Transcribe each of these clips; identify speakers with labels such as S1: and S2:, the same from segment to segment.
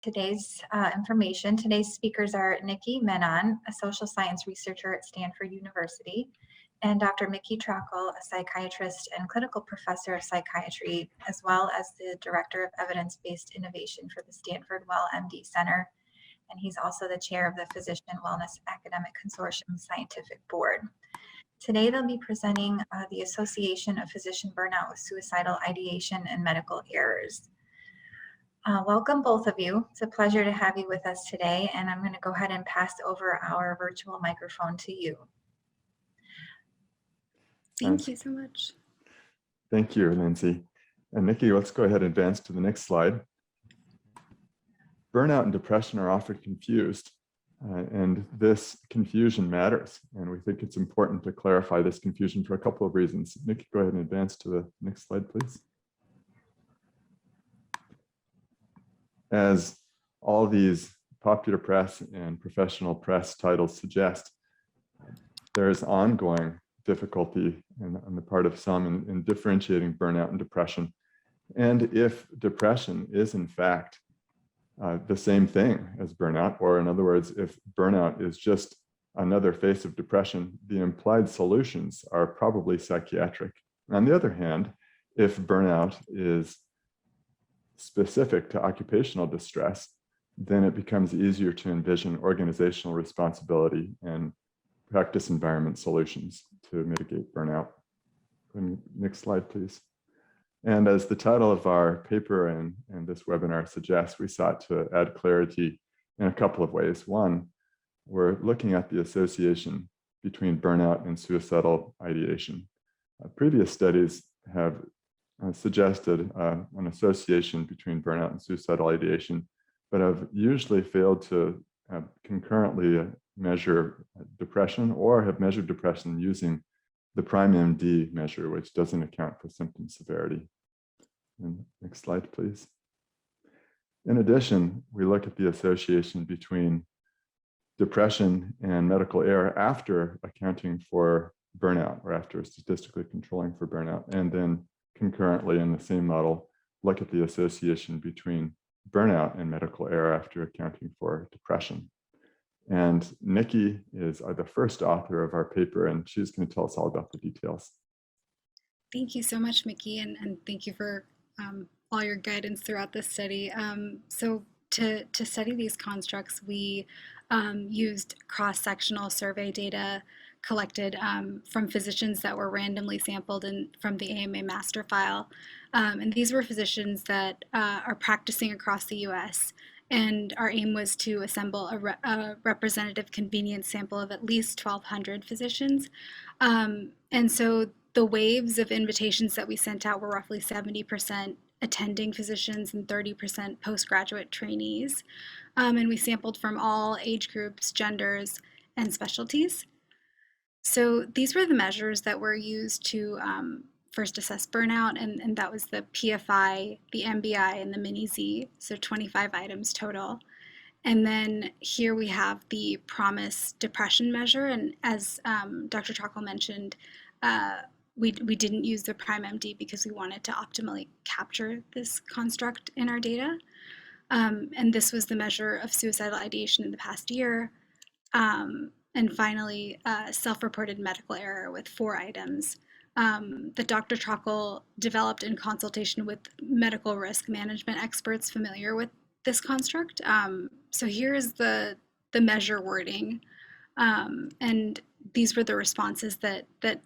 S1: Today's information. Today's speakers are Niki Menon, a social science researcher at Stanford University, and Dr. Mickey Trockel, a psychiatrist and clinical professor of psychiatry, as well as the director of evidence-based innovation for the Stanford Well MD Center. And he's also the chair of the Physician Wellness Academic Consortium Scientific Board. Today, they'll be presenting the association of physician burnout with suicidal ideation and medical errors. Welcome, both of you. It's a pleasure to have you with us today, and I'm going to go ahead and pass over our virtual microphone to you.
S2: Thank you so much.
S3: Thank you, Lindsay. And Nikki, let's go ahead and advance to the next slide. Burnout and depression are often confused, and this confusion matters. And we think it's important to clarify this confusion for a couple of reasons. Nikki, go ahead and advance to the next slide, please. As all these popular press and professional press titles suggest, there is ongoing difficulty on the part of some in differentiating burnout and depression. And if depression is in fact the same thing as burnout, or in other words, if burnout is just another face of depression, the implied solutions are probably psychiatric. On the other hand, if burnout is specific to occupational distress, then it becomes easier to envision organizational responsibility and practice environment solutions to mitigate burnout. Next slide, please. And as the title of our paper and this webinar suggests, we sought to add clarity in a couple of ways. One, we're looking at the association between burnout and suicidal ideation. Previous studies have suggested an association between burnout and suicidal ideation, but have usually failed to concurrently measure depression, or have measured depression using the PRIME-MD measure, which doesn't account for symptom severity. And next slide, please. In addition, we look at the association between depression and medical error after accounting for burnout, or after statistically controlling for burnout, and then concurrently in the same model, look at the association between burnout and medical error after accounting for depression. And Nikki is the first author of our paper, and she's going to tell us all about the details.
S2: Thank you so much, Mickey, and thank you for all your guidance throughout this study. So to study these constructs, we used cross-sectional survey data collected from physicians that were randomly sampled from the AMA master file. And these were physicians that are practicing across the US. And our aim was to assemble a representative convenience sample of at least 1,200 physicians. And so the waves of invitations that we sent out were roughly 70% attending physicians and 30% postgraduate trainees. And we sampled from all age groups, genders, and specialties. So these were the measures that were used to first assess burnout, and that was the PFI, the MBI, and the mini-Z, so 25 items total. And then here we have the PROMIS depression measure, and as Dr. Trockel mentioned, we didn't use the PRIME-MD because we wanted to optimally capture this construct in our data. And this was the measure of suicidal ideation in the past year. And finally, self-reported medical error with 4 items that Dr. Trockel developed in consultation with medical risk management experts familiar with this construct. So here is the measure wording, and these were the responses that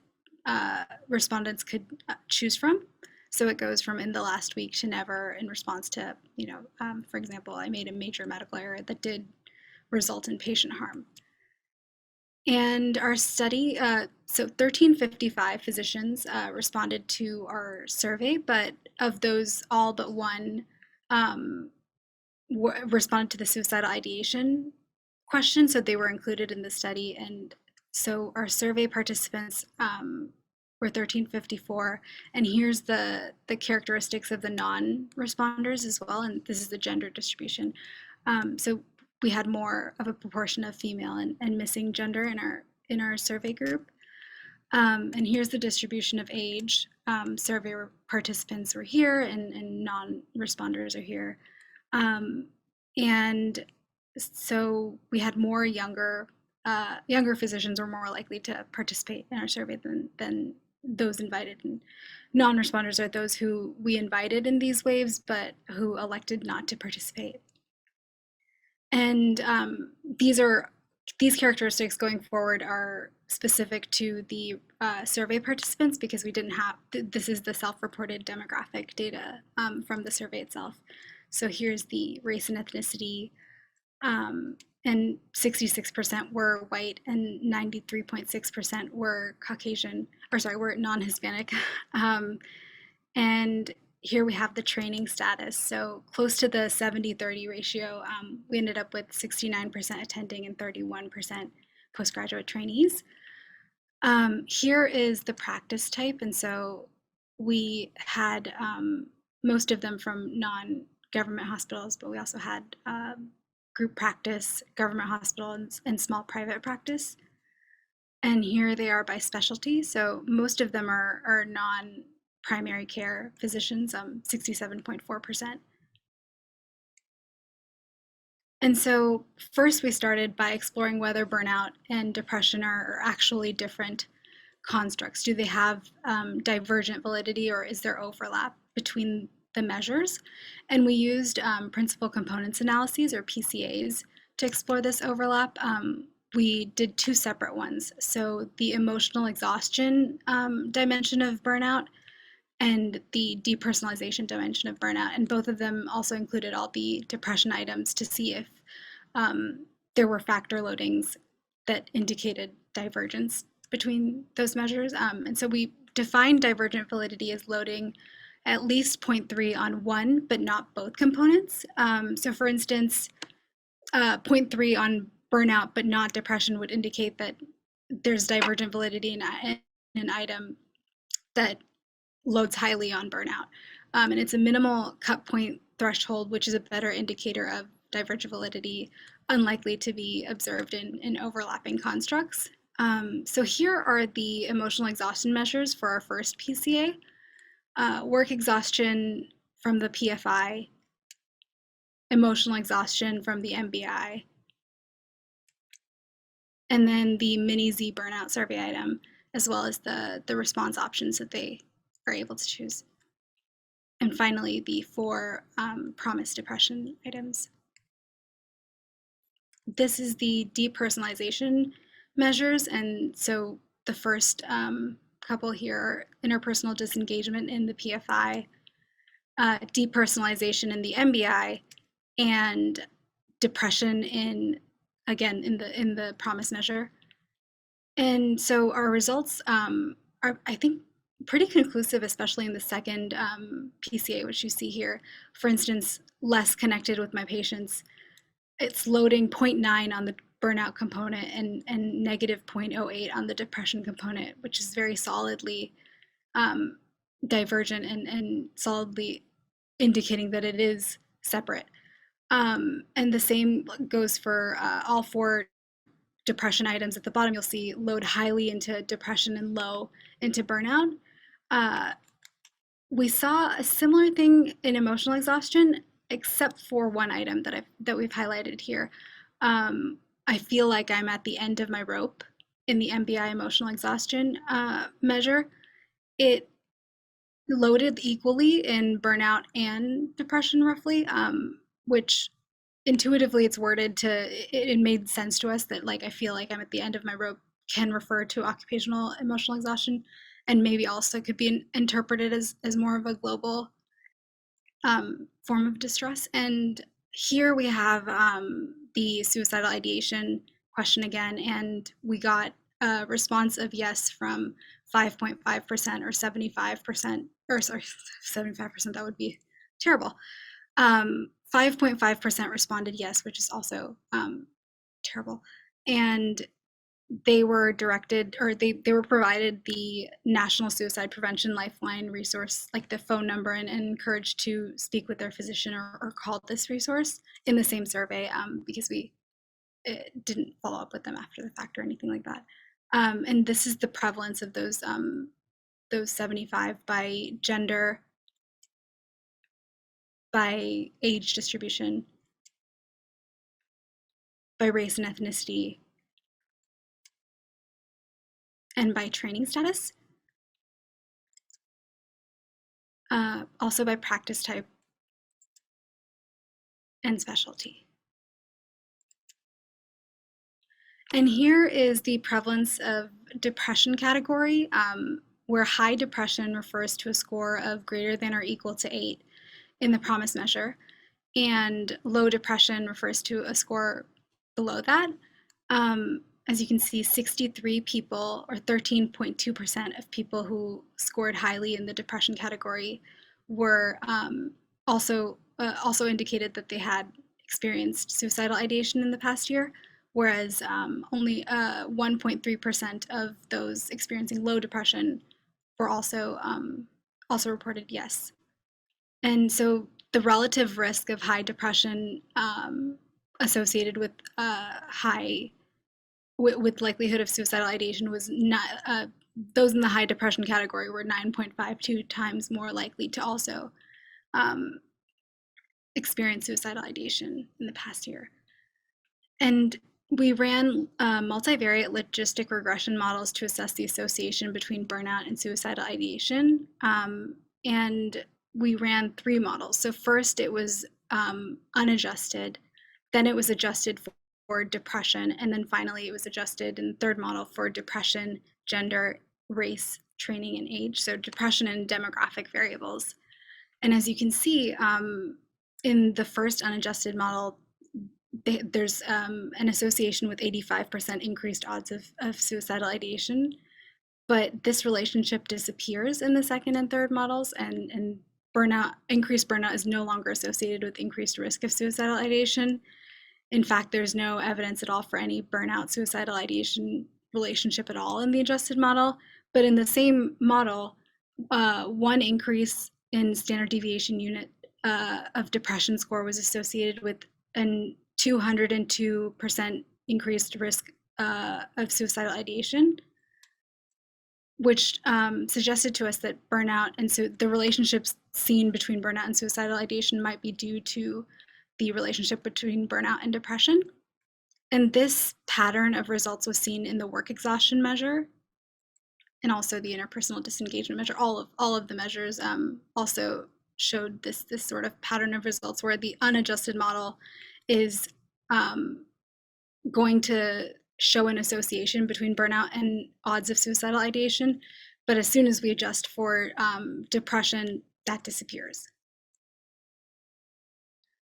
S2: respondents could choose from. So it goes from in the last week to never in response to, for example, I made a major medical error that did result in patient harm. And our study, so 1,355 physicians responded to our survey, but of those, all but one responded to the suicidal ideation question, so they were included in the study. And so our survey participants were 1,354, and here's the characteristics of the non-responders as well, and this is the gender distribution. So we had more of a proportion of female and missing gender in our survey group. And here's the distribution of age. Survey participants were here and non-responders are here. And so we had more younger physicians were more likely to participate in our survey than those invited, and non-responders are those who we invited in these waves but who elected not to participate. And these characteristics going forward are specific to the survey participants, because we didn't have, this is the self-reported demographic data from the survey itself. So here's the race and ethnicity, and 66% were white and 93.6% were Caucasian, or sorry, were non-Hispanic. And here we have the training status. So close to the 70-30 ratio, we ended up with 69% attending and 31% postgraduate trainees. Here is the practice type. And so we had most of them from non-government hospitals, but we also had group practice, government hospitals, and small private practice. And here they are by specialty. So most of them are non-primary care physicians, 67.4%. And so first we started by exploring whether burnout and depression are actually different constructs. Do they have divergent validity, or is there overlap between the measures? And we used principal components analyses, or PCAs, to explore this overlap. We did two separate ones. So the emotional exhaustion dimension of burnout and the depersonalization dimension of burnout. And both of them also included all the depression items to see if there were factor loadings that indicated divergence between those measures. And so we defined divergent validity as loading at least 0.3 on one, but not both components. So for instance, 0.3 on burnout, but not depression would indicate that there's divergent validity in an item that loads highly on burnout. And it's a minimal cut point threshold, which is a better indicator of divergent validity, unlikely to be observed in overlapping constructs. So here are the emotional exhaustion measures for our first PCA. Work exhaustion from the PFI, emotional exhaustion from the MBI, and then the mini Z burnout survey item, as well as the response options that they are able to choose. And finally, the 4 promise depression items. This is the depersonalization measures. And so the first couple here are interpersonal disengagement in the PFI, depersonalization in the MBI, and depression in the promise measure. And so our results are, I think, pretty conclusive, especially in the second PCA, which you see here. For instance, less connected with my patients. It's loading 0.9 on the burnout component and negative 0.08 on the depression component, which is very solidly divergent and solidly indicating that it is separate. And the same goes for all 4 depression items. At the bottom, you'll see load highly into depression and low into burnout. We saw a similar thing in emotional exhaustion, except for one item that we've highlighted here. I feel like I'm at the end of my rope in the MBI emotional exhaustion measure. It loaded equally in burnout and depression, roughly, which intuitively it's worded to, it made sense to us that, like, I feel like I'm at the end of my rope can refer to occupational emotional exhaustion, and maybe also could be interpreted as more of a global form of distress. And here we have the suicidal ideation question again, and we got a response of yes from 5.5% or 75%, or sorry, 75%, that would be terrible. 5.5% responded yes, which is also terrible. And they were directed, or they were provided the National Suicide Prevention Lifeline resource, like the phone number, and encouraged to speak with their physician or call this resource in the same survey, because we didn't follow up with them after the fact or anything like that. And this is the prevalence of those 75 by gender, by age distribution, by race and ethnicity, and by training status. Also by practice type and specialty. And here is the prevalence of depression category, where high depression refers to a score of greater than or equal to 8 in the PROMIS measure, and low depression refers to a score below that. As you can see, 63 people, or 13.2% of people who scored highly in the depression category were also indicated that they had experienced suicidal ideation in the past year, whereas only 1.3% of those experiencing low depression were also reported yes. And so the relative risk of high depression associated with with likelihood of suicidal ideation was not, those in the high depression category were 9.52 times more likely to also experience suicidal ideation in the past year. And we ran multivariate logistic regression models to assess the association between burnout and suicidal ideation. And we ran 3 models. So first it was unadjusted, then it was adjusted for depression, and then finally it was adjusted in the third model for depression, gender, race, training, and age. So depression and demographic variables. And as you can see, in the first unadjusted model, there's an association with 85% increased odds of suicidal ideation, but this relationship disappears in the second and third models, and increased burnout is no longer associated with increased risk of suicidal ideation. In fact, there's no evidence at all for any burnout suicidal ideation relationship at all in the adjusted model. But in the same model, one increase in standard deviation unit of depression score was associated with an 202% increased risk of suicidal ideation, which suggested to us that burnout, and so the relationships seen between burnout and suicidal ideation might be due to the relationship between burnout and depression. And this pattern of results was seen in the work exhaustion measure and also the interpersonal disengagement measure. All of the measures also showed this sort of pattern of results, where the unadjusted model is going to show an association between burnout and odds of suicidal ideation, but as soon as we adjust for depression, that disappears.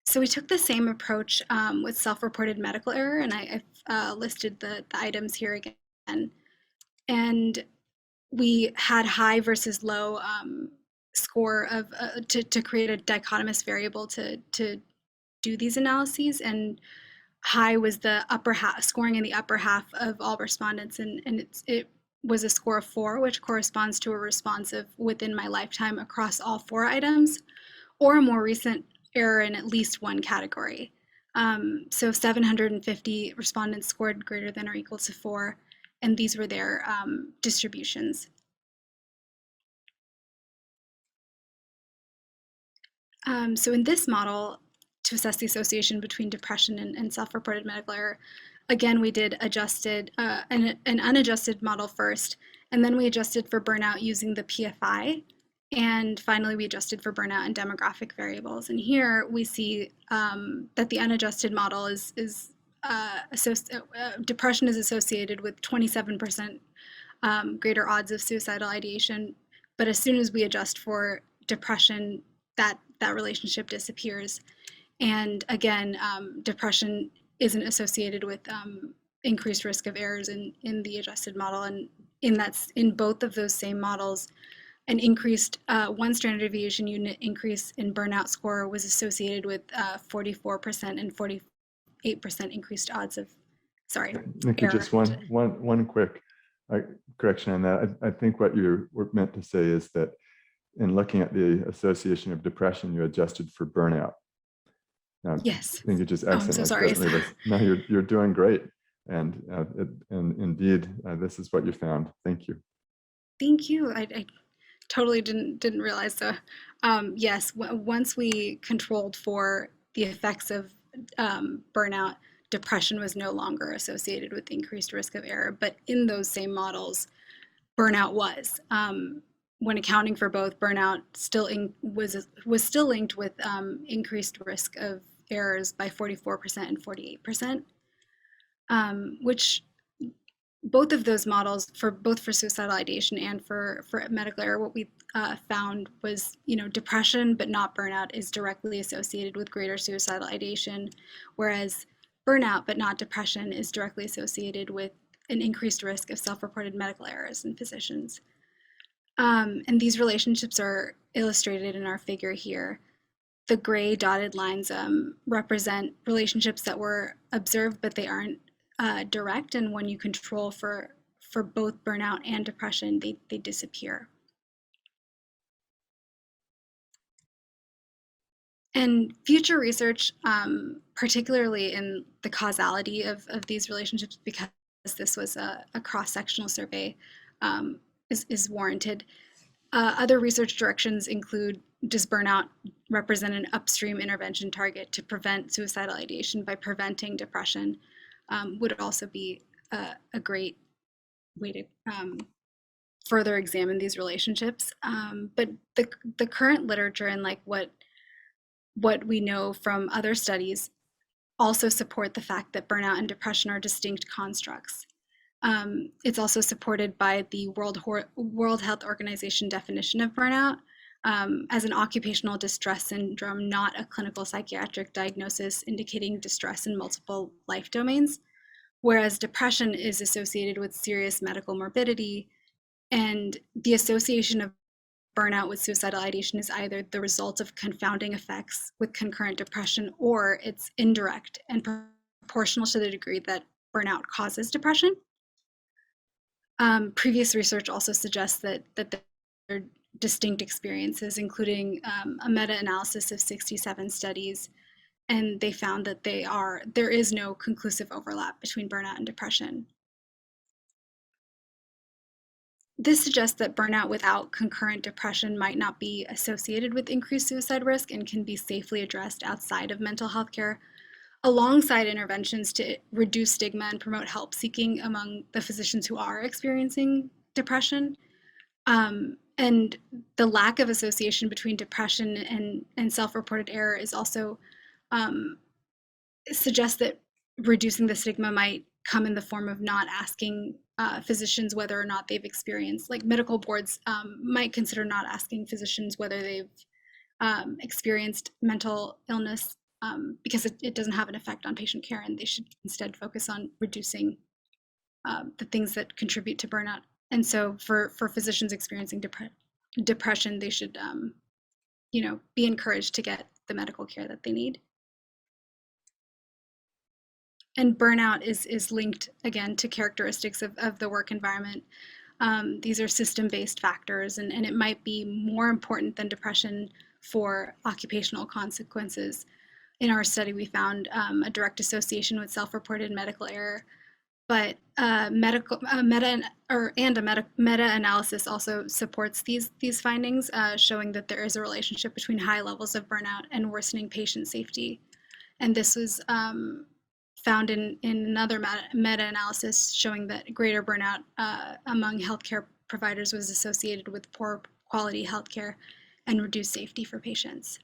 S2: So we took the same approach with self-reported medical error, and I've listed the items here again. And we had high versus low score of to create a dichotomous variable to do these analyses, and high was the upper half, scoring in the upper half of all respondents, and it was a score of 4, which corresponds to a response of within my lifetime across all 4 items, or a more recent error in at least one category. So 750 respondents scored greater than or equal to 4, and these were their distributions. So in this model, to assess the association between depression and self-reported medical error, again, we did an unadjusted model first, and then we adjusted for burnout using the PFI, and finally we adjusted for burnout and demographic variables. And here we see that the unadjusted model is depression is associated with 27% greater odds of suicidal ideation, but as soon as we adjust for depression, that relationship disappears. And again, depression isn't associated with increased risk of errors in the adjusted model. And in both of those same models, an increased 1 standard deviation unit increase in burnout score was associated with 44% and 48% increased odds of,
S3: Niki,
S2: error.
S3: just one quick correction on that. I think what you were meant to say is that in looking at the association of depression, you adjusted for burnout.
S2: Yes.
S3: I think you just
S2: Oh, I'm so sorry.
S3: No, you're doing great, and indeed, this is what you found. Thank you.
S2: Thank you. I totally didn't realize. So, yes, once we controlled for the effects of burnout, depression was no longer associated with increased risk of error, but in those same models, burnout was. When accounting for both, burnout was still linked with increased risk of errors by 44% and 48%, which both of those models, for both for suicidal ideation and for medical error, what we found was, depression but not burnout is directly associated with greater suicidal ideation, whereas burnout but not depression is directly associated with an increased risk of self-reported medical errors in physicians. And these relationships are illustrated in our figure here. The gray dotted lines represent relationships that were observed, but they aren't direct. And when you control for both burnout and depression, they disappear. And future research, particularly in the causality of these relationships, because this was a cross-sectional survey, is warranted. Other research directions include, does burnout represent an upstream intervention target to prevent suicidal ideation by preventing depression? Would also be a great way to further examine these relationships. But the current literature and like what we know from other studies also support the fact that burnout and depression are distinct constructs. It's also supported by the World Health Organization definition of burnout as an occupational distress syndrome, not a clinical psychiatric diagnosis indicating distress in multiple life domains, whereas depression is associated with serious medical morbidity, and the association of burnout with suicidal ideation is either the result of confounding effects with concurrent depression, or it's indirect and proportional to the degree that burnout causes depression. Previous research also suggests that there are distinct experiences, including a meta-analysis of 67 studies, and they found that there is no conclusive overlap between burnout and depression. This suggests that burnout without concurrent depression might not be associated with increased suicide risk and can be safely addressed outside of mental health care, alongside interventions to reduce stigma and promote help seeking among the physicians who are experiencing depression. And the lack of association between depression and self-reported error is also suggests that reducing the stigma might come in the form of not asking physicians whether or not they've experienced, like medical boards might consider not asking physicians whether they've experienced mental illness because it doesn't have an effect on patient care, and they should instead focus on reducing the things that contribute to burnout. And so for physicians experiencing depression, they should be encouraged to get the medical care that they need. And burnout is linked, again, to characteristics of the work environment. These are system-based factors, and it might be more important than depression for occupational consequences. In our study, we found a direct association with self-reported medical error, but meta-analysis also supports these findings, showing that there is a relationship between high levels of burnout and worsening patient safety. And this was found in another meta-analysis showing that greater burnout among healthcare providers was associated with poor quality healthcare and reduced safety for patients.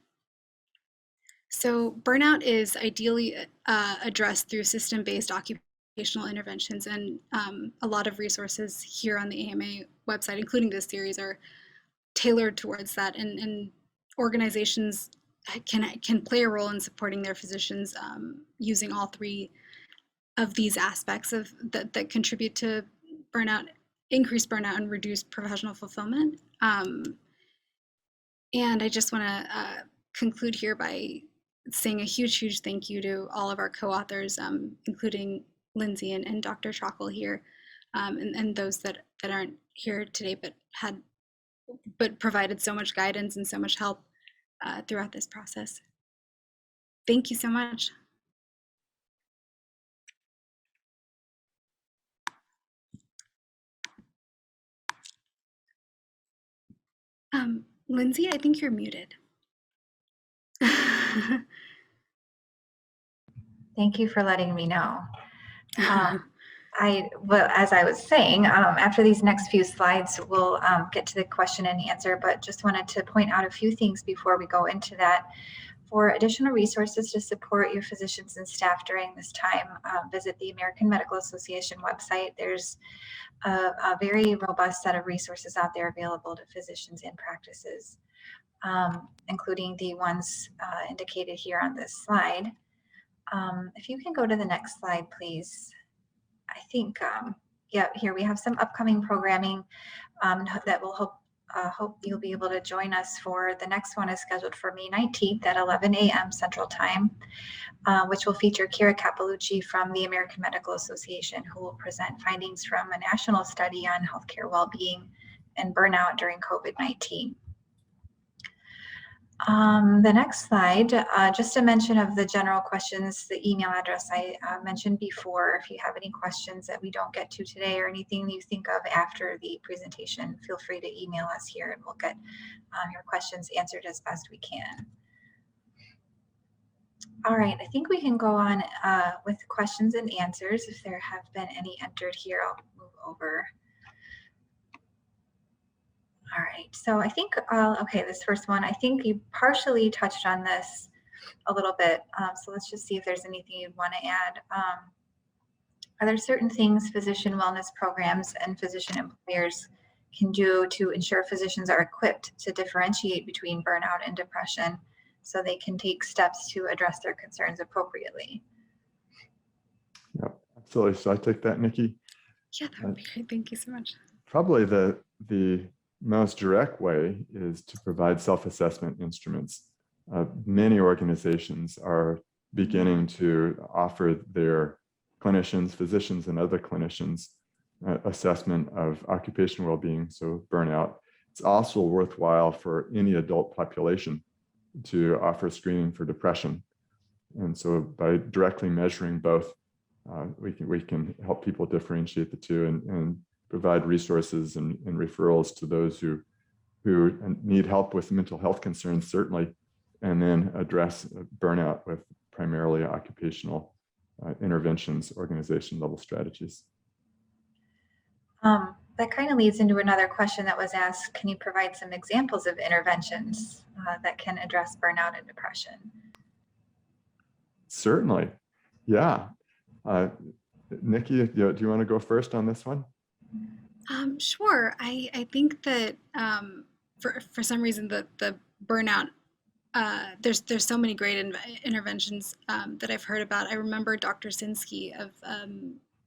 S2: So burnout is ideally addressed through system-based occupational interventions, and a lot of resources here on the AMA website, including this series, are tailored towards that, and organizations can play a role in supporting their physicians using all three of these aspects that contribute to burnout, increased burnout, and reduced professional fulfillment. And I just want to conclude here by saying a huge thank you to all of our co-authors, including Lindsay and Dr. Trockel here, and those that aren't here today but provided so much guidance and so much help throughout this process. Thank you so much. Lindsay, I think you're muted.
S1: Thank you for letting me know. Well, as I was saying, after these next few slides, we'll get to the question and answer, but just wanted to point out a few things before we go into that. For additional resources to support your physicians and staff during this time, visit the American Medical Association website. There's a very robust set of resources out there available to physicians and practices, including the ones indicated here on this slide. If you can go to the next slide, please. I think, yeah, here we have some upcoming programming that will hope you'll be able to join us for. The next one is scheduled for May 19th at 11 a.m. Central Time, which will feature Kira Cappellucci from the American Medical Association, who will present findings from a national study on healthcare well-being and burnout during COVID-19. The next slide, just a mention of the general questions, the email address I mentioned before. If you have any questions that we don't get to today or anything you think of after the presentation, feel free to email us here and we'll get your questions answered as best we can. All right, I think we can go on with questions and answers. If there have been any entered here, I'll move over. All right, so I think, okay, this first one, I think you partially touched on this a little bit. So let's just see if there's anything you'd want to add. Are there certain things physician wellness programs and physician employers can do to ensure physicians are equipped to differentiate between burnout and depression so they can take steps to address their concerns appropriately?
S3: Yep, absolutely. So I take that, Nikki.
S2: Yeah, that would be great. Thank you so much.
S3: Probably the most direct way is to provide self-assessment instruments. Many organizations are beginning to offer their clinicians, physicians, and other clinicians assessment of occupational well-being, so burnout. It's also worthwhile for any adult population to offer screening for depression. And so by directly measuring both, we can help people differentiate the two and provide resources and referrals to those who need help with mental health concerns, certainly, and then address burnout with primarily occupational interventions, organization level strategies.
S1: That kind of leads into another question that was asked. Can you provide some examples of interventions that can address burnout and depression?
S3: Certainly, yeah. Nikki, do you want to go first on this one?
S2: Sure. I think that for some reason the burnout, there's so many great interventions that I've heard about. I remember Dr. Sinsky of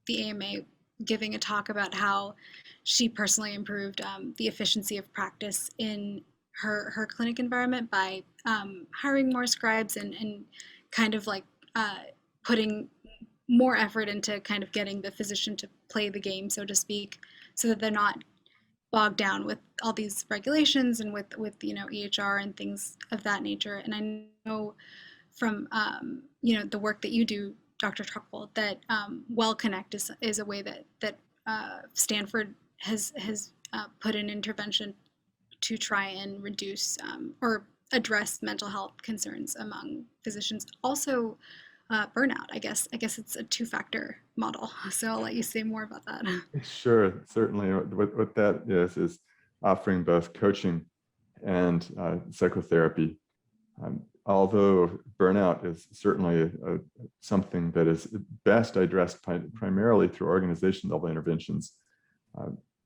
S2: the AMA giving a talk about how she personally improved the efficiency of practice in her clinic environment by hiring more scribes and kind of like putting more effort into kind of getting the physician to play the game, so to speak, so that they're not bogged down with all these regulations and with EHR and things of that nature. And I know from the work that you do, Dr. Trockel, that WellConnect is a way that Stanford has put an intervention to try and reduce or address mental health concerns among physicians. Also, burnout. I guess it's a two-factor model. So I'll let you say more about that.
S3: Sure, certainly. What that is offering both coaching and psychotherapy. Although burnout is certainly something that is best addressed primarily through organization level interventions,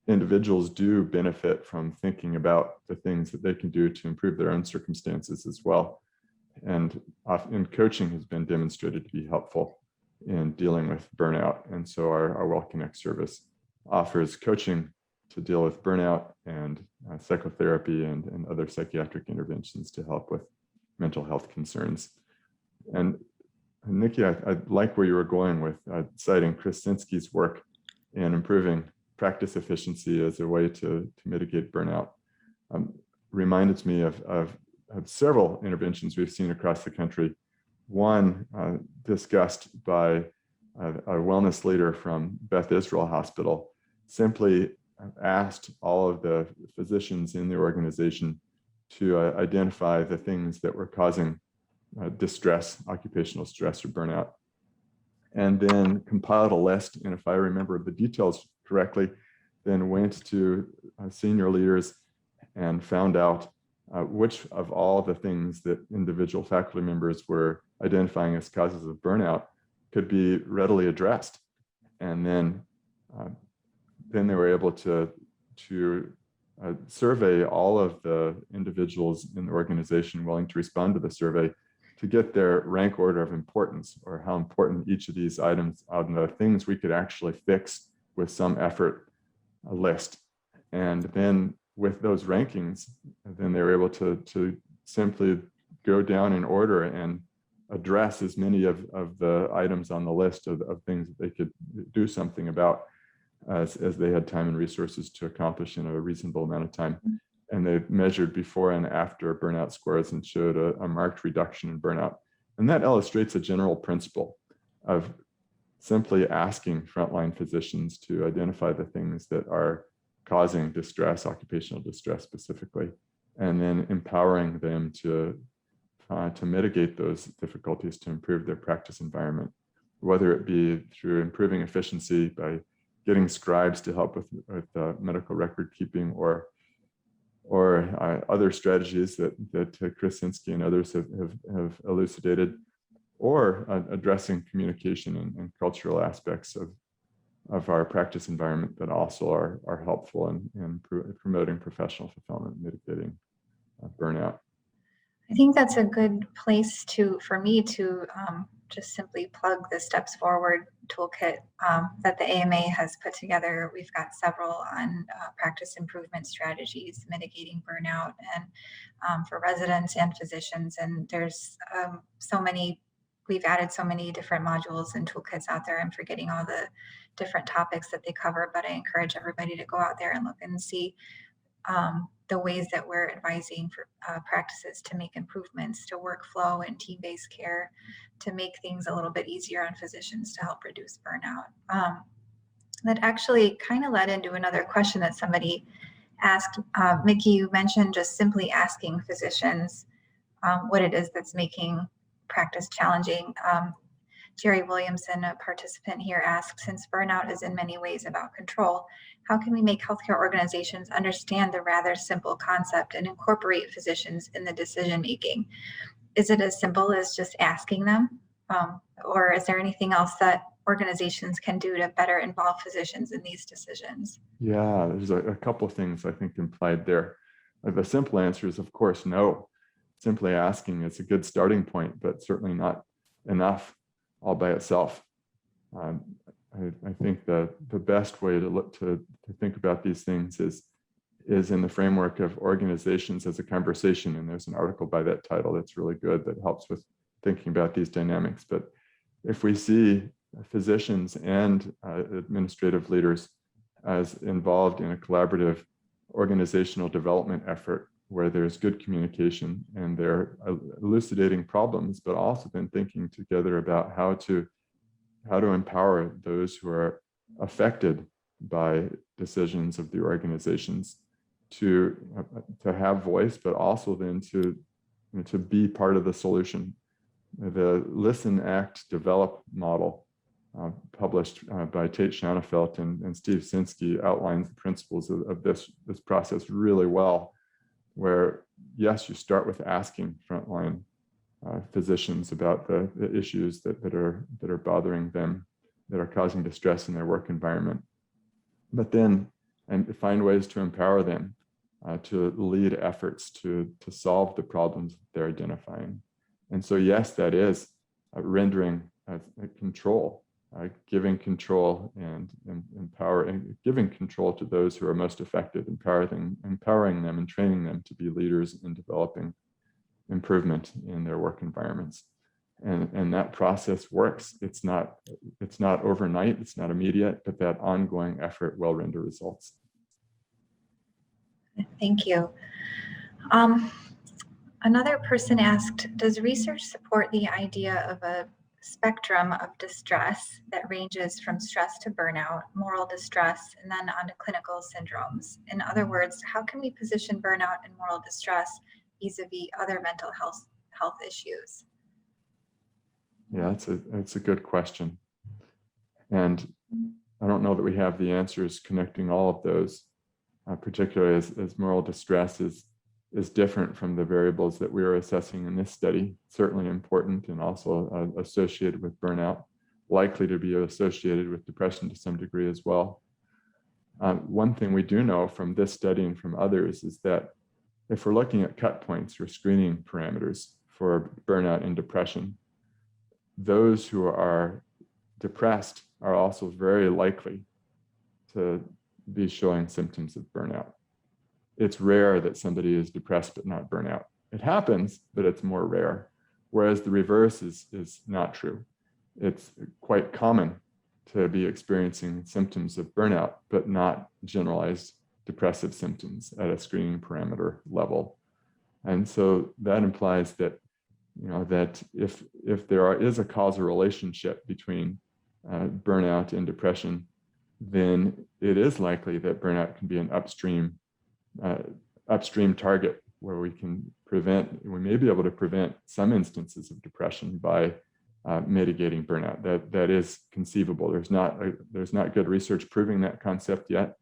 S3: individuals do benefit from thinking about the things that they can do to improve their own circumstances as well. And coaching has been demonstrated to be helpful in dealing with burnout. And so our WellConnect service offers coaching to deal with burnout and psychotherapy and other psychiatric interventions to help with mental health concerns. And Nikki, I like where you were going with citing Chris Sinsky's work in improving practice efficiency as a way to mitigate burnout. Reminded me of several interventions we've seen across the country. One discussed by a wellness leader from Beth Israel Hospital, simply asked all of the physicians in the organization to identify the things that were causing distress, occupational stress or burnout. and then compiled a list, and if I remember the details correctly, then went to senior leaders and found out which of all the things that individual faculty members were identifying as causes of burnout could be readily addressed. And then they were able to survey all of the individuals in the organization willing to respond to the survey to get their rank order of importance, or how important each of these items are the things we could actually fix with some effort list. And then with those rankings, then they were able to simply go down in order and address as many of the items on the list of things that they could do something about as they had time and resources to accomplish in a reasonable amount of time. And they measured before and after burnout scores and showed a marked reduction in burnout. And that illustrates a general principle of simply asking frontline physicians to identify the things that are causing distress, occupational distress specifically, and then empowering them to mitigate those difficulties to improve their practice environment, whether it be through improving efficiency by getting scribes to help with medical record keeping, or other strategies that Krasinski and others have elucidated, or addressing communication and cultural aspects of our practice environment that also are helpful in promoting professional fulfillment, mitigating burnout.
S1: I think that's a good place for me to just simply plug the Steps Forward toolkit that the AMA has put together. We've got several on practice improvement strategies, mitigating burnout, and for residents and physicians. And there's so many, we've added so many different modules and toolkits out there. I'm forgetting all the different topics that they cover, but I encourage everybody to go out there and look and see the ways that we're advising for practices to make improvements to workflow and team-based care to make things a little bit easier on physicians to help reduce burnout. That actually kind of led into another question that somebody asked. Mickey, you mentioned just simply asking physicians what it is that's making practice challenging. Jerry Williamson, a participant here, asks, since burnout is in many ways about control, how can we make healthcare organizations understand the rather simple concept and incorporate physicians in the decision making? Is it as simple as just asking them? Or is there anything else that organizations can do to better involve physicians in these decisions?
S3: Yeah, there's a couple of things I think implied there. The simple answer is, of course, no. Simply asking is a good starting point, but certainly not enough all by itself. I think the best way to think about these things is in the framework of organizations as a conversation. And there's an article by that title that's really good that helps with thinking about these dynamics. But if we see physicians and administrative leaders as involved in a collaborative organizational development effort where there's good communication and they're elucidating problems, but also then thinking together about how to empower those who are affected by decisions of the organizations to have voice, but also then to be part of the solution. The Listen, Act, Develop model published by Tate Schoenfeld and Steve Sinski outlines the principles of this process really well, where yes, you start with asking frontline physicians about the issues that are bothering them, that are causing distress in their work environment, but then and find ways to empower them to lead efforts to solve the problems they're identifying. And so yes, that is rendering control, giving control and empowering, giving control to those who are most affected, empowering them and training them to be leaders in developing improvement in their work environments. And that process works. It's not overnight, it's not immediate, but that ongoing effort will render results.
S1: Thank you. Another person asked, does research support the idea of a spectrum of distress that ranges from stress to burnout, moral distress, and then on to clinical syndromes? In other words, how can we position burnout and moral distress vis-a-vis other mental health issues?
S3: Yeah, it's a good question. And I don't know that we have the answers connecting all of those, particularly as moral distress is different from the variables that we are assessing in this study, certainly important and also associated with burnout, likely to be associated with depression to some degree as well. One thing we do know from this study and from others is that if we're looking at cut points or screening parameters for burnout and depression, those who are depressed are also very likely to be showing symptoms of burnout. It's rare that somebody is depressed but not burnout. It happens, but it's more rare. Whereas the reverse is not true. It's quite common to be experiencing symptoms of burnout, but not generalized depressive symptoms at a screening parameter level. And so that implies that, that if there is a causal relationship between burnout and depression, then it is likely that burnout can be an upstream target where we may be able to prevent some instances of depression by mitigating burnout. That is conceivable. There's not good research proving that concept yet,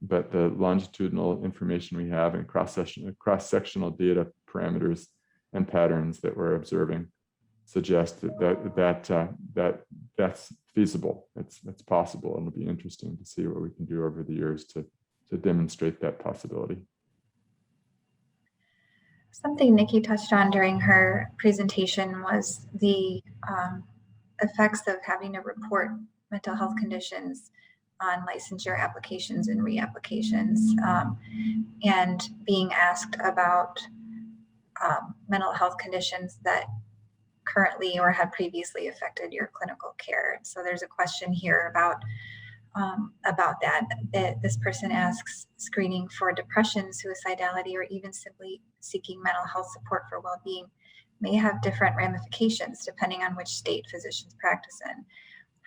S3: but the longitudinal information we have and cross-sectional data parameters and patterns that we're observing suggest that's feasible. It's possible, and it'll be interesting to see what we can do over the years to demonstrate that possibility.
S1: Something Niki touched on during her presentation was the effects of having to report mental health conditions on licensure applications and reapplications, and being asked about mental health conditions that currently or have previously affected your clinical care. So there's a question here about that. This person asks, screening for depression, suicidality, or even simply seeking mental health support for well-being may have different ramifications depending on which state physicians practice in.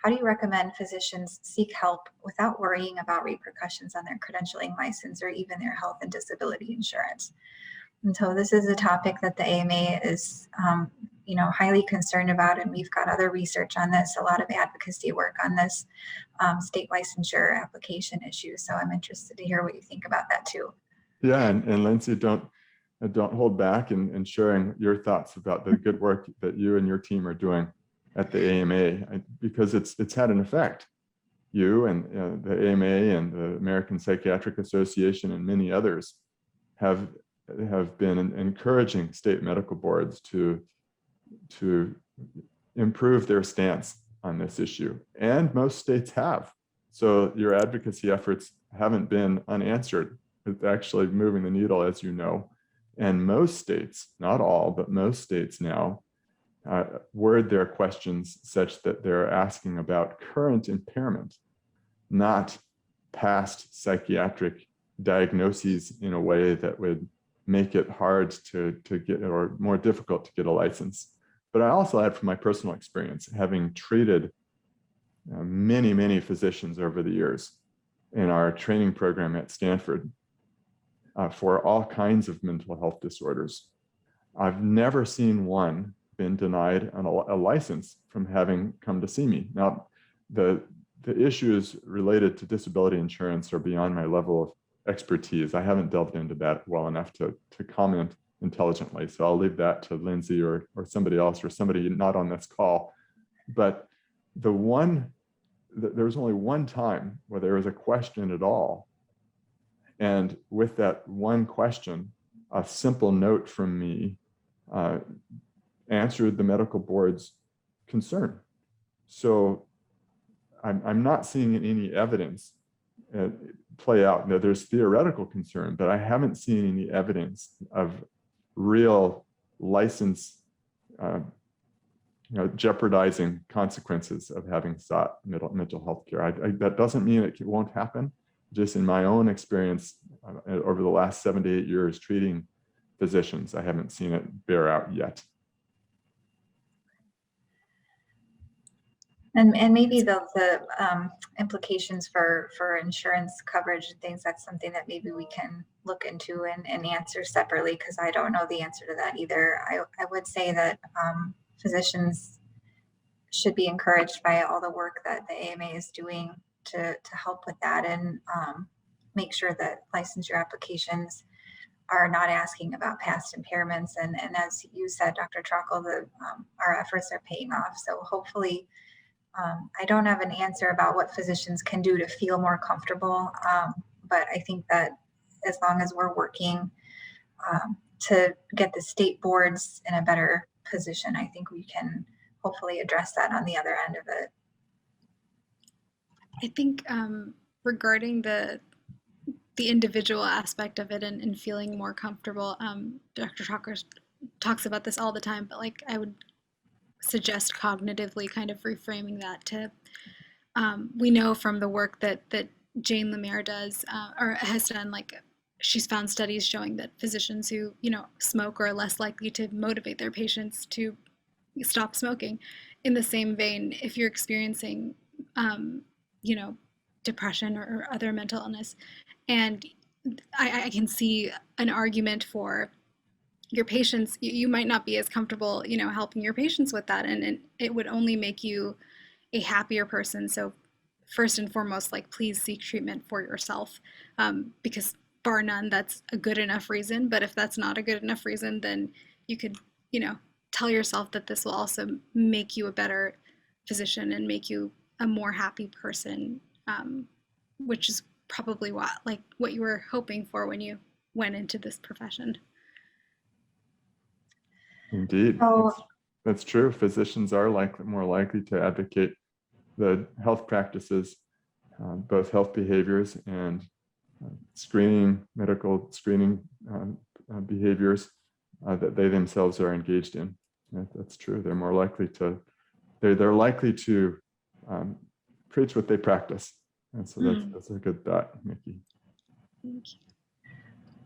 S1: How do you recommend physicians seek help without worrying about repercussions on their credentialing license or even their health and disability insurance? And so this is a topic that the AMA is highly concerned about, and we've got other research on this, a lot of advocacy work on this state licensure application issue. So I'm interested to hear what you think about that too.
S3: Yeah, and Lindsay, don't hold back in sharing your thoughts about the good work that you and your team are doing at the AMA, because it's had an effect. You and the AMA and the American Psychiatric Association and many others have been encouraging state medical boards to improve their stance on this issue, and most states have. So your advocacy efforts haven't been unanswered. It's actually moving the needle, as you know. And most states, not all, but most states now word their questions such that they're asking about current impairment, not past psychiatric diagnoses in a way that would make it hard to get, or more difficult to get a license. But I also had, from my personal experience, having treated many physicians over the years in our training program at Stanford for all kinds of mental health disorders, I've never seen one been denied a license from having come to see me. Now, the issues related to disability insurance are beyond my level of expertise. I haven't delved into that well enough to comment intelligently. So I'll leave that to Lindsay or somebody else, or somebody not on this call. But there was only one time where there was a question at all. And with that one question, a simple note from me answered the medical board's concern. So I'm not seeing any evidence play out. Now, there's theoretical concern, but I haven't seen any evidence of real license jeopardizing consequences of having sought mental health care. That doesn't mean it won't happen. Just in my own experience over the last 7 to 8 years treating physicians, I haven't seen it bear out yet.
S1: And maybe the implications for insurance coverage and things, that's something that maybe we can look into and answer separately, because I don't know the answer to that either. I would say that physicians should be encouraged by all the work that the AMA is doing to help with that and make sure that licensure applications are not asking about past impairments. And as you said, Dr. Trockel, our efforts are paying off. So hopefully, I don't have an answer about what physicians can do to feel more comfortable, but I think that as long as we're working to get the state boards in a better position, I think we can hopefully address that on the other end of it.
S2: I think regarding the individual aspect of it and feeling more comfortable, Dr. Trockel talks about this all the time, but like I would suggest cognitively kind of reframing that to, we know from the work that Jane Lemaire does or has done, like she's found studies showing that physicians who, smoke are less likely to motivate their patients to stop smoking. In the same vein, if you're experiencing, depression or other mental illness, and I can see an argument for your patients, you might not be as comfortable, helping your patients with that, and it would only make you a happier person. So first and foremost, like, please seek treatment for yourself, because bar none, that's a good enough reason. But if that's not a good enough reason, then you could, tell yourself that this will also make you a better physician and make you a more happy person, which is probably what you were hoping for when you went into this profession.
S3: Indeed, that's true. Physicians are more likely to advocate the health practices, both health behaviors and medical screening behaviors that they themselves are engaged in. That's true. They're more likely to, they're likely to preach what they practice. And so that's a good thought, Niki.
S2: Thank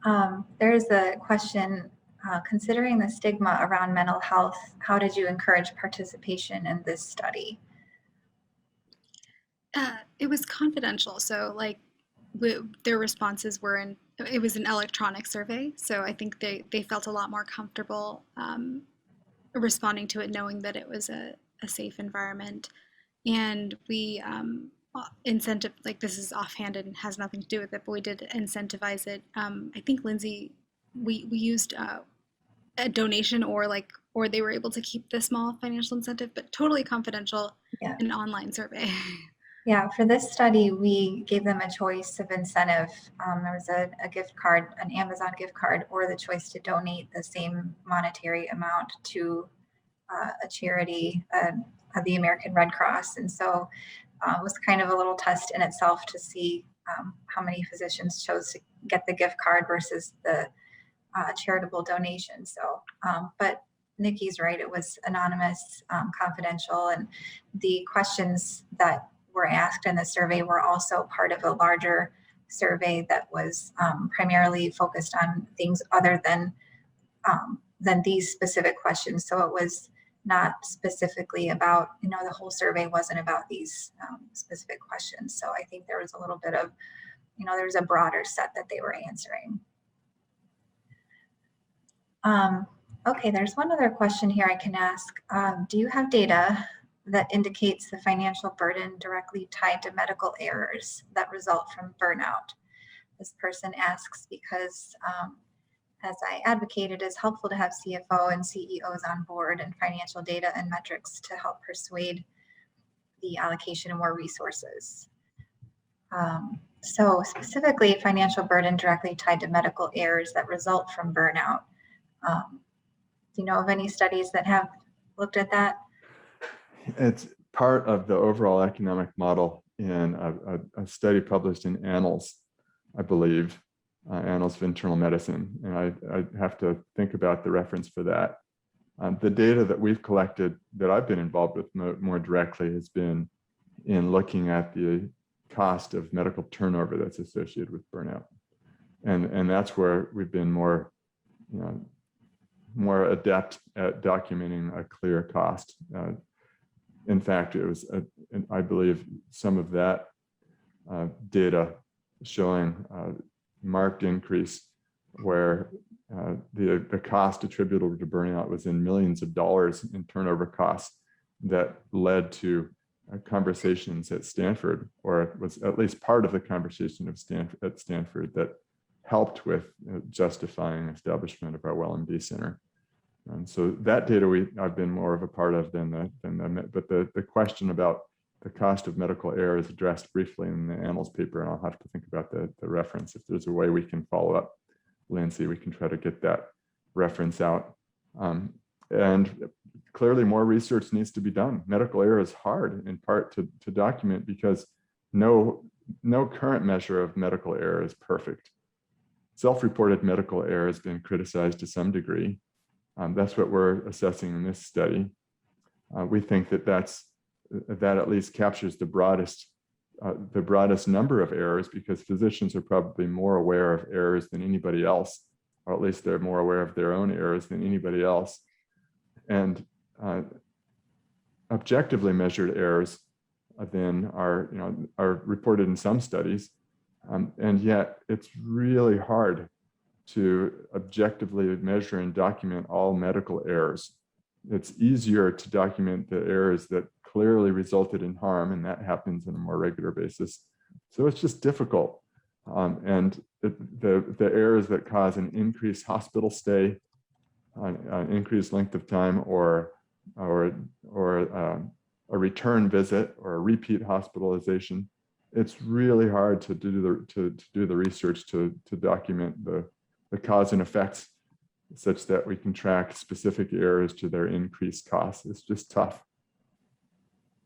S2: you.
S1: There's a question, considering the stigma around mental health, how did you encourage participation in this study?
S2: It was confidential. So their responses were it was an electronic survey. So I think they felt a lot more comfortable responding to it, knowing that it was a safe environment. And we incentive, like, this is offhanded and has nothing to do with it, but we did incentivize it. I think Lindsay, we used a donation or they were able to keep the small financial incentive, but totally confidential, an online survey.
S1: Yeah, for this study, we gave them a choice of incentive. There was a gift card, an Amazon gift card, or the choice to donate the same monetary amount to a charity, the American Red Cross. And so it was kind of a little test in itself to see how many physicians chose to get the gift card versus the charitable donation. So, but Niki's right, it was anonymous, confidential, and the questions that were asked in the survey were also part of a larger survey that was primarily focused on things other than these specific questions. So it was not specifically about, the whole survey wasn't about these specific questions. So I think there was a little bit of, there was a broader set that they were answering. Okay, there's one other question here I can ask. Do you have data that indicates the financial burden directly tied to medical errors that result from burnout? This person asks because, as I advocated, it's helpful to have CFO and CEOs on board and financial data and metrics to help persuade the allocation of more resources. So specifically, financial burden directly tied to medical errors that result from burnout. Do you know of any studies that have looked at that?
S3: It's part of the overall economic model in a study published in Annals, I believe, Annals of Internal Medicine. And I have to think about the reference for that. The data that we've collected that I've been involved with more directly has been in looking at the cost of medical turnover that's associated with burnout. And that's where we've been more adept at documenting a clear cost. In fact, it was, I believe, some of that data showing marked increase where the cost attributable to burnout was in millions of dollars in turnover costs that led to conversations at Stanford, or it was at least part of the conversation of at Stanford that helped with justifying establishment of our WellMD Center. And so that data I've been more of a part of but the question about the cost of medical error is addressed briefly in the Annals paper, and I'll have to think about the reference. If there's a way we can follow up, Lindsay, we can try to get that reference out. And clearly more research needs to be done. Medical error is hard in part to document because no current measure of medical error is perfect. Self-reported medical error has been criticized to some degree. That's what we're assessing in this study. We think that at least captures the broadest number of errors, because physicians are probably more aware of errors than anybody else, or at least they're more aware of their own errors than anybody else. And objectively measured errors then are reported in some studies, and yet it's really hard to objectively measure and document all medical errors. It's easier to document the errors that clearly resulted in harm, and that happens on a more regular basis. So it's just difficult. And the errors that cause an increased hospital stay, an increased length of time, or a return visit or a repeat hospitalization, it's really hard to do the research to document the cause and effects such that we can track specific errors to their increased costs. It's just tough,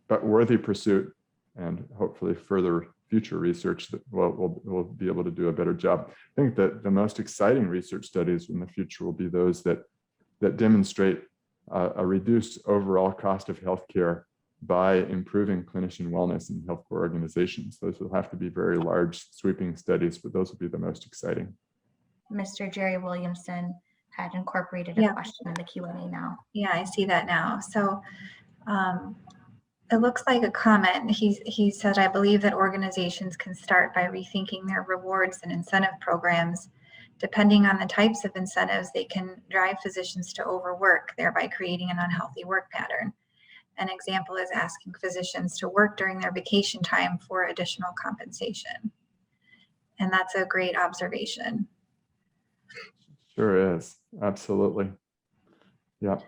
S3: but worthy pursuit, and hopefully further future research that we'll be able to do a better job. I think that the most exciting research studies in the future will be those that demonstrate a reduced overall cost of healthcare by improving clinician wellness in healthcare organizations. Those will have to be very large, sweeping studies, but those will be the most exciting.
S4: Mr. Jerry Williamson had incorporated a question in the Q&A now.
S1: Yeah, I see that now. So it looks like a comment. He said, I believe that organizations can start by rethinking their rewards and incentive programs. Depending on the types of incentives, they can drive physicians to overwork, thereby creating an unhealthy work pattern. An example is asking physicians to work during their vacation time for additional compensation. And that's a great observation.
S3: Sure is. Absolutely. Yeah.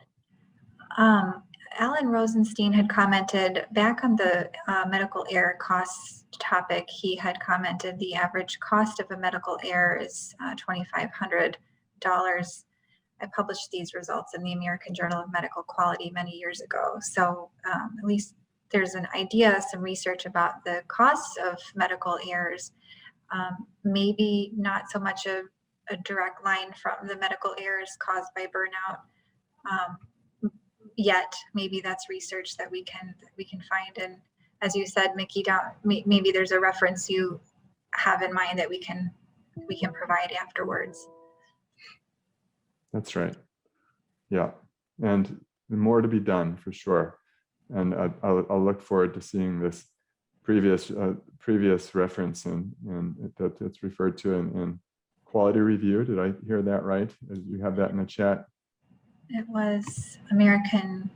S1: Alan Rosenstein had commented back on the medical error costs topic. He had commented the average cost of a medical error is $2,500. I published these results in the American Journal of Medical Quality many years ago. So at least there's an idea, some research about the costs of medical errors. Maybe not so much a direct line from the medical errors caused by burnout. Yet maybe that's research that we can find. And as you said, Mickey, maybe there's a reference you have in mind that we can provide afterwards.
S3: That's right. Yeah, and more to be done for sure. And I'll look forward to seeing this previous reference and that it's referred to in quality review. Did I hear that right? Did you have that in the chat?
S1: It was American,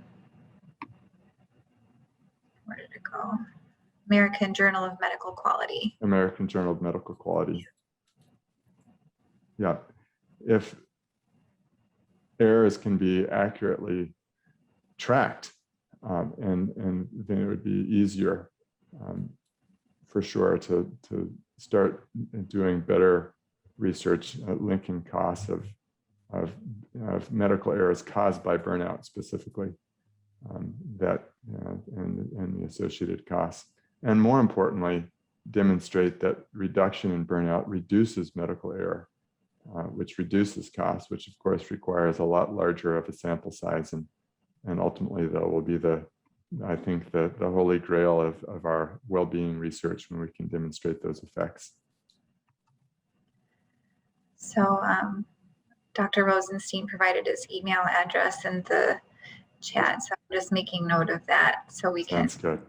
S1: where did it go? American Journal of Medical Quality.
S3: American Journal of Medical Quality. Yeah, if errors can be accurately tracked, and then it would be easier for sure to start doing better research linking costs of medical errors caused by burnout specifically, and the associated costs. And more importantly, demonstrate that reduction in burnout reduces medical error, which reduces costs, which of course requires a lot larger of a sample size. And ultimately, though, will be I think the holy grail of our well-being research when we can demonstrate those effects.
S1: So Dr. Rosenstein provided his email address in the chat, so I'm just making note of that so we can
S3: Sounds good.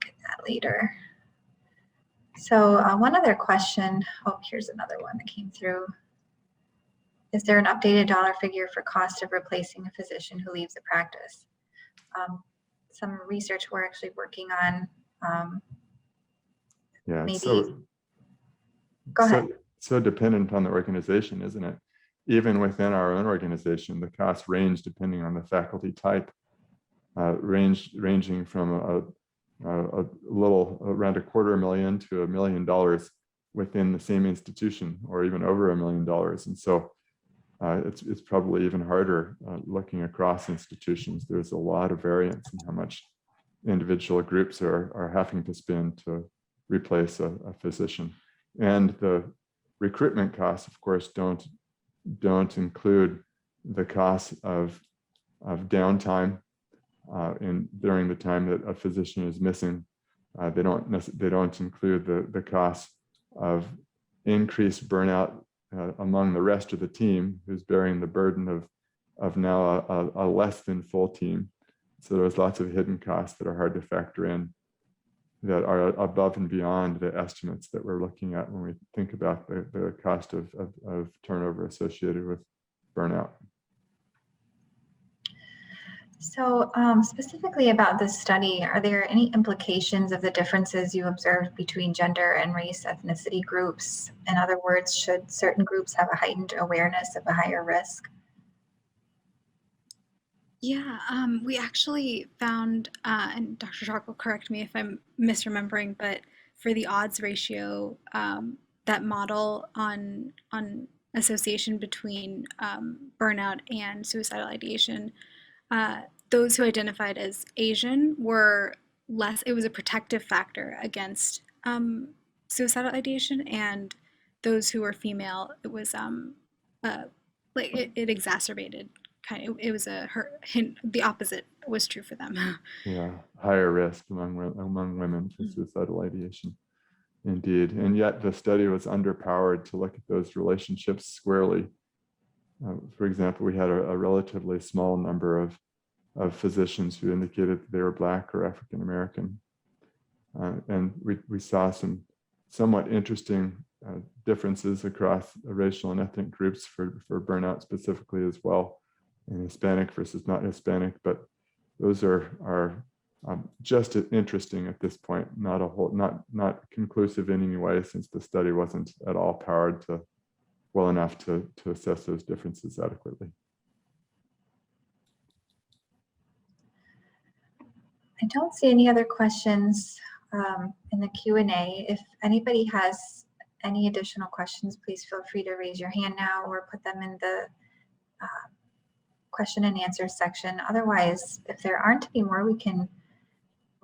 S1: Get that later. So one other question. Oh, here's another one that came through. Is there an updated dollar figure for cost of replacing a physician who leaves the practice? Some research we're actually working on.
S3: Yeah,
S1: Maybe.
S3: it's so
S1: Go ahead.
S3: so dependent on the organization, isn't it? Even within our own organization, the costs range depending on the faculty type, ranging from a little around $250,000 to $1 million within the same institution, or even over $1 million. And so it's probably even harder looking across institutions. There's a lot of variance in how much individual groups are having to spend to replace a physician. And the recruitment costs, of course, don't include the costs of downtime during the time that a physician is missing. They don't include the costs of increased burnout among the rest of the team, who's bearing the burden of now a less than full team. So there's lots of hidden costs that are hard to factor in, that are above and beyond the estimates that we're looking at when we think about the cost of turnover associated with burnout.
S1: So specifically about this study, are there any implications of the differences you observed between gender and race ethnicity groups? In other words, should certain groups have a heightened awareness of a higher risk?
S2: Yeah, we actually found, and Dr. Trockel, correct me if I'm misremembering, but for the odds ratio, that model on association between burnout and suicidal ideation, those who identified as Asian were less, it was a protective factor against suicidal ideation, and those who were female, it was like it exacerbated it was the opposite was true for them.
S3: Yeah, higher risk among women for suicidal ideation. Indeed, and yet the study was underpowered to look at those relationships squarely. For example, we had a relatively small number of physicians who indicated that they were Black or African American. And we saw some somewhat interesting differences across racial and ethnic groups for burnout specifically as well, in Hispanic versus not Hispanic, but those are just interesting at this point, not conclusive in any way, since the study wasn't at all powered well enough to assess those differences adequately.
S1: I don't see any other questions in the Q&A. If anybody has any additional questions, please feel free to raise your hand now or put them in the question and answer section. Otherwise, if there aren't any more, we can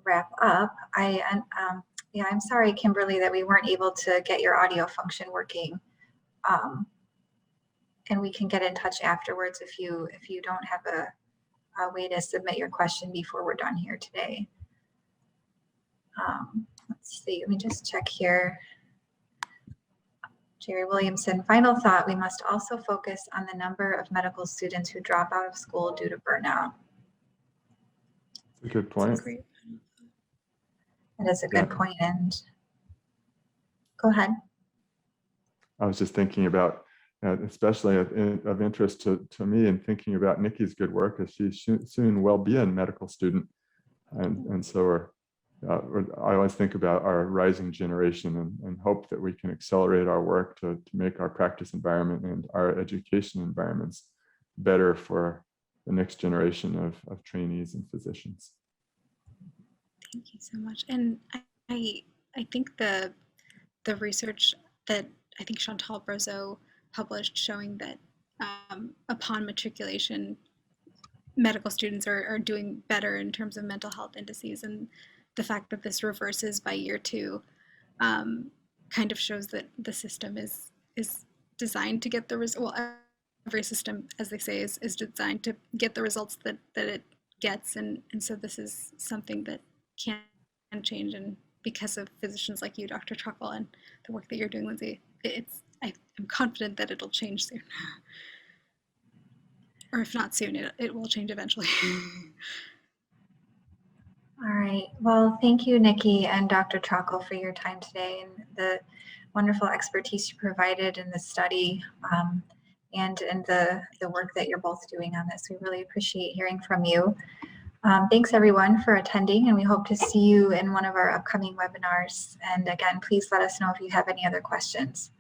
S1: wrap up. Yeah, I'm sorry, Kimberly, that we weren't able to get your audio function working. And we can get in touch afterwards if you don't have a way to submit your question before we're done here today. Let's see, let me just check here. Jerry Williamson, final thought, we must also focus on the number of medical students who drop out of school due to burnout.
S3: That's a good point.
S1: That is a good point. And go ahead.
S3: I was just thinking about, especially of interest to me in thinking about Niki's good work, as she soon will be a medical student. And so I always think about our rising generation and hope that we can accelerate our work to make our practice environment and our education environments better for the next generation of trainees and physicians.
S2: Thank you so much. And I think the research that I think Chantal Brazeau published showing that upon matriculation, medical students are doing better in terms of mental health indices, and the fact that this reverses by year 2 kind of shows that the system is designed to get the results. Well, every system, as they say, is designed to get the results that it gets, and so this is something that can change, and because of physicians like you, Dr. Trockel, and the work that you're doing, Lindsay, I'm confident that it'll change soon. Or if not soon, it will change eventually.
S1: All right. Well, thank you, Niki and Dr. Trockel, for your time today and the wonderful expertise you provided in the study. and the work that you're both doing on this. We really appreciate hearing from you. Thanks everyone for attending, and we hope to see you in one of our upcoming webinars. And again, please let us know if you have any other questions.